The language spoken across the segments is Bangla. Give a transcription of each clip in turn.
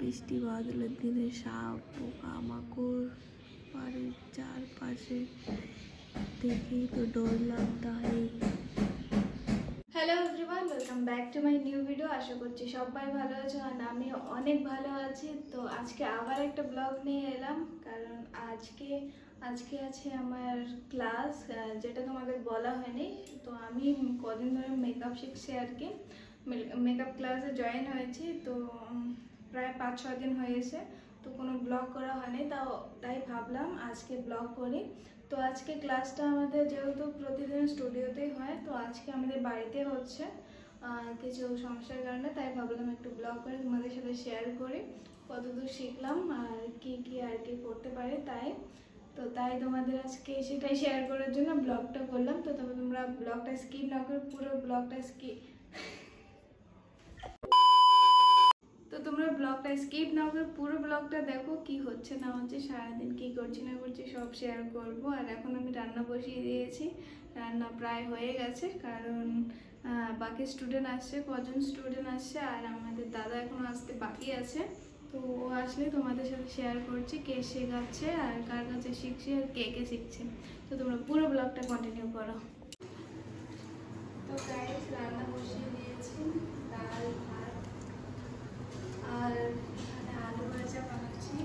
বৃষ্টি বাদলের দিনে সাপ পোকামাকড় বাড়ির চারপাশে দেখেই তো ডর লাগতাই। Hello everyone, welcome back to my new video. আশা করছি সবাই ভালো আছো আর আমি অনেক ভালো আছি। তো আজকে আবার একটা ব্লগ নিয়ে এলাম, কারণ আজকে আছে আমার ক্লাস, যেটা তোমাদের বলা হয়নি। তো আমি কদিন ধরে মেকআপ শিখছি আর কি, মেকআপ ক্লাসে জয়েন হয়েছি। তো প্রায় 5-6 দিন হয়েছে, তো কোনো ব্লগ করা হয়নি, তাই ভাবলাম আজকে ব্লগ করি। তো আজকে ক্লাসটা আমাদের যেহেতু প্রতিদিন স্টুডিওতেই হয়, তো আজকে আমাদের বাড়িতে হচ্ছে কিছু সমস্যার কারণে, তাই ভাবলাম একটু ব্লগ করে তোমাদের সাথে শেয়ার করি কতদূর শিখলাম আর কি আর কি করতে পারি। তাই তোমাদের আজকে সেটাই শেয়ার করার জন্য ব্লগটা করলাম। তো তবে তোমরা ব্লগটা স্কিপ না করে পুরো ব্লগটা স্কিপ না করে পুরো ব্লগটা দেখো, কি হচ্ছে না হচ্ছে, সারাদিন কি করছি না করছি সব শেয়ার করব। আর এখন আমি রান্না বসিয়ে দিয়েছি, রান্না প্রায় হয়ে গেছে, কারণ বাকি স্টুডেন্ট আসছে, কজন স্টুডেন্ট আসছে আর আমাদের দাদা এখনো আসতে বাকি আছে। তো ও আসলে তোমাদের সাথে শেয়ার করছি কে শেখাচ্ছে আর কার কাছে শিখছি আর কে শিখছে। তো তোমরা পুরো ব্লগটা কন্টিনিউ করো। তো গাইস, রান্না বসিয়ে দিয়েছি, ডাল ভাত আর আলু ভাজা বানাচ্ছি।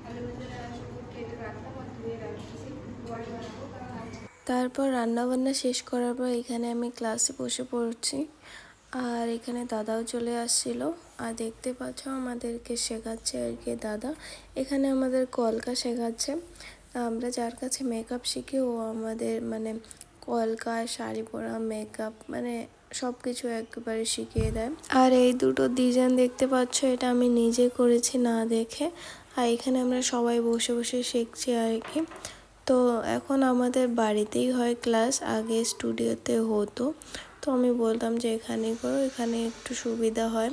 আলু ভাজাটা শুধু কেটে রাখলাম আর ধুয়ে রাখছি, বড়ি বানাবো। তারপর রান্নাবান্না শেষ করার পর এখানে আমি ক্লাসে বসে পড়ছি, আর এখানে দাদাও চলে আসছিল। আর দেখতে পাচ্ছ আমাদেরকে শেখাচ্ছে আর কি দাদা। এখানে আমাদের কলকা শেখাচ্ছে। আমরা যার কাছে মেকআপ শিখি ও আমাদের মানে কলকা, শাড়ি পরা, মেকআপ মানে সব কিছু একেবারে শিখিয়ে দেয়। আর এই দুটো ডিজাইন দেখতে পাচ্ছ, এটা আমি নিজে করেছি না দেখে। আর এখানে আমরা সবাই বসে বসে শিখছি আর কি। তো এখন আমাদের বাড়িতেই হয় ক্লাস, আগে স্টুডিওতে হতো। তো আমি বলতাম যে এখানেই করো, এখানে একটু সুবিধা হয়।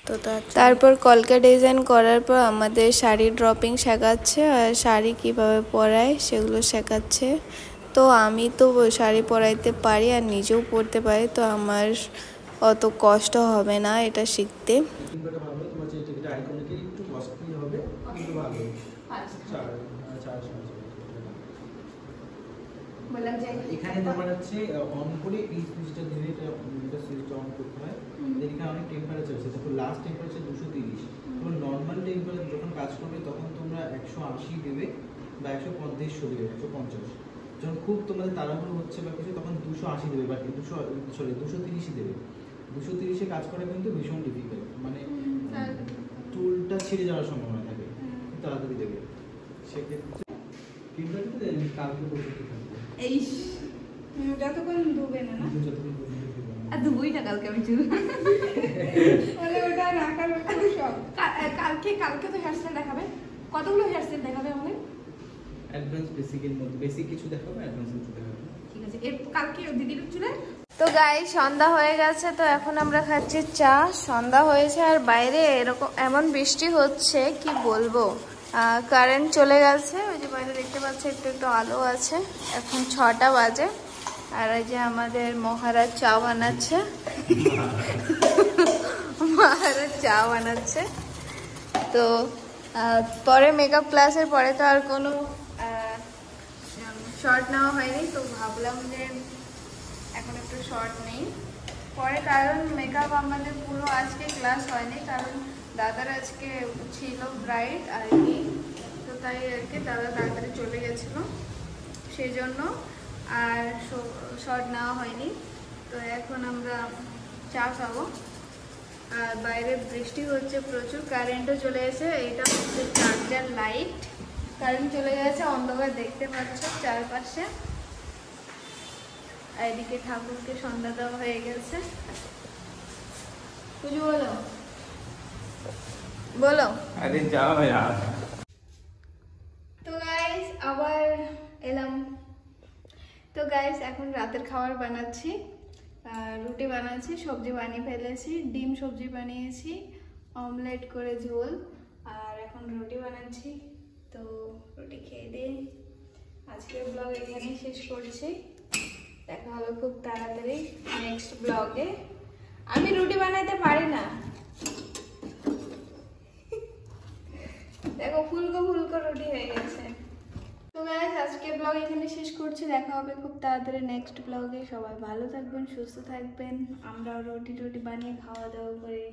তো তারপর কলকা ডিজাইন করার পর আমাদের শাড়ি ড্রপিং শেখাচ্ছে আর শাড়ি কিভাবে পরায় সেগুলো শেখাচ্ছে। তো আমি তো শাড়ি পরাইতে পারি আর নিজেও পরতে পারি, তো আমার অত কষ্ট হবে না এটা শিখতে। এখানে তোমার হচ্ছে অন করে এই সুইচটা ধরে এটা সুইচটা অন করতে হয়। এখানে অনেক টেম্পারেচার আছে, তারপর লাস্ট টেম্পারেচার 230। তোমার নর্মাল টেম্পারেচার যখন কাজ করবে তখন তোমরা 180 দেবে বা 150 দেবে, 150। যখন খুব তোমাদের তাড়াহুড়ো হচ্ছে বা কিছু, তখন 280 দেবে বা 230 দেবে। 230-এ কাজ করা কিন্তু ভীষণ ডিফিকাল্ট, মানে টুলটা ছিঁড়ে যাওয়ার সম্ভাবনা থাকে, তাড়াতাড়ি দেবে। সেক্ষেত্রে টেম্পারেচার কালকে পর্যন্ত থাকবে, এই যতক্ষণ ধুবে না আর ধুবই না কালকে আমি চুল বলে ওটা রাখার সব। কালকে তো হেয়ারস্টাইল দেখাবে, কতগুলো হেয়ারস্টাইল দেখাবে আমাদের? অ্যাডভান্স বেসিকের মধ্যে বেসিক কিছু দেখাবে, অ্যাডভান্স কিছু দেখাবে। ঠিক আছে, এর কালকে দিদির চুলে। তো গাইস, সন্ধ্যা হয়ে গেছে, তো এখন আমরা খাচ্ছি চা। সন্ধ্যা হয়েছে আর বাইরে এমন বৃষ্টি হচ্ছে কি বলবো। কারেন্ট চলে গেছে, ওই যে বাইরে দেখতে পাচ্ছি একটু একটু আলো আছে। এখন 6টা বাজে আর এই যে আমাদের মহারাজ চা বানাচ্ছে। তো পরে মেকআপ ক্লাসের পরে তো আর কোনো শর্ট নেওয়া হয়নি, তো ভাবলাম যে এখন একটু শর্ট নেই পরে, কারণ মেকআপ আমাদের পুরো আজকে ক্লাস হয়নি, কারণ দাদার আজকে ছিল ব্রাইড আর কি। তো তাই আর কি দাদা তাড়াতাড়ি চলে গেছিলো, সেই জন্য আর শর্ট নেওয়া হয়নি। তো এখন আমরা চা খাবো আর বাইরে বৃষ্টি হচ্ছে প্রচুর, কারেন্টও চলে গেছে। এইটা হচ্ছে চার্জার লাইট, কারেন্ট চলে গেছে, অন্ধকার দেখতে পাচ্ছ চারপাশে। আর এদিকে ঠাকুরকে সন্ধ্যা দেওয়া হয়ে গেছে। কিছু বলো। আরে যাও यार। তো গাইস আবার এলাম। তো গাইস এখন রাতের খাবার বানাচ্ছি, রুটি বানাচ্ছি, সবজি বানিয়ে ফেলেছি, ডিম সবজি বানিয়েছি, অমলেট করে ঝোল, আর এখন রুটি বানাচ্ছি। তো রুটি খেয়ে দিয়ে আজকের ব্লগ এখানেই শেষ করছি। দেখা হবে খুব তাড়াতাড়ি নেক্সট ব্লগে। আমি রুটি বানাইতে পারি না। দেখো ফুলকো ফুলকো রুটি হয়ে গেছে। তো গাইস আজকে ব্লগ এখানে শেষ করছি, দেখা হবে খুব তাড়াতাড়ি নেক্সট ব্লগে। সবাই ভালো থাকবেন, সুস্থ থাকবেন। আমরাও রুটি টুটি বানিয়ে খাওয়া দাওয়া করি,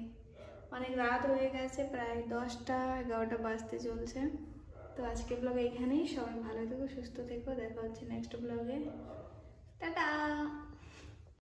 অনেক রাত হয়ে গেছে, প্রায় 10টা 11টা বাজতে চলছে। তো আজকে ব্লগ এইখানেই, সবাই ভালো থেকো, সুস্থ থেকো, দেখা হচ্ছে নেক্সট ব্লগে। টাটা।